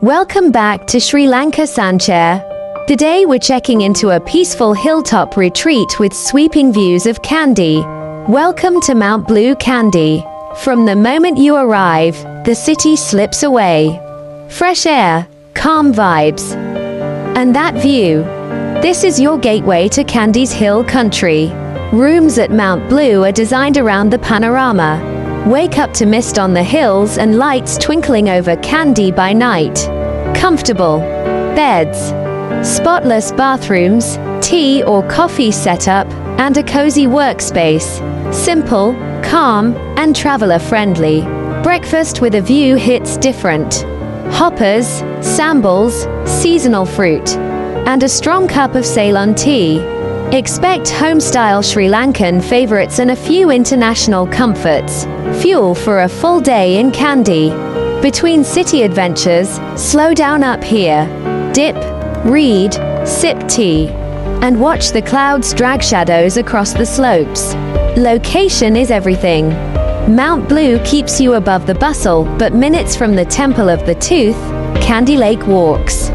Welcome back to Sri Lanka Sanchare. Today we're checking into a peaceful hilltop retreat with sweeping views of Kandy. Welcome to Mount Blue Kandy. From the moment you arrive, the city slips away. Fresh air, calm vibes, and that view. This is your gateway to Kandy's hill country. Rooms at Mount Blue are designed around the panorama. Wake up to mist on the hills and lights twinkling over Kandy by night. Comfortable beds, spotless bathrooms, tea or coffee setup, and a cozy workspace. Simple, calm, and traveler-friendly. Breakfast with a view hits different. Hoppers, sambles, seasonal fruit, and a strong cup of Ceylon tea. Expect home-style Sri Lankan favorites and a few international comforts. Fuel for a full day in Kandy. Between city adventures, slow down up here. Dip, read, sip tea, and watch the clouds drag shadows across the slopes. Location is everything. Mount Blue keeps you above the bustle, but minutes from the Temple of the Tooth, Kandy Lake walks.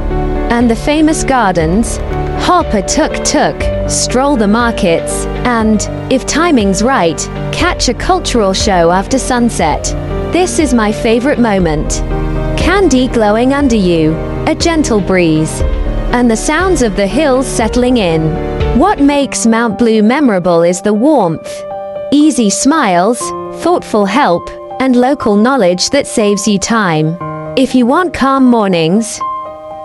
And the famous gardens, hop a tuk-tuk, stroll the markets, and, if timing's right, catch a cultural show after sunset. This is my favorite moment. Kandy glowing under you, a gentle breeze, and the sounds of the hills settling in. What makes Mount Blue memorable is the warmth, easy smiles, thoughtful help, and local knowledge that saves you time. If you want calm mornings,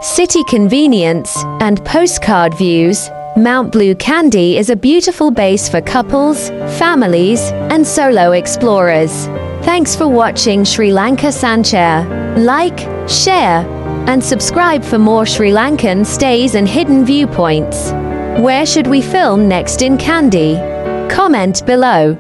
city convenience, and postcard views, Mount Blue Kandy is a beautiful base for couples, families, and solo explorers. Thanks for watching Sri Lanka Sanchare. Like, share, and subscribe for more Sri Lankan stays and hidden viewpoints. Where should we film next in Kandy? Comment below.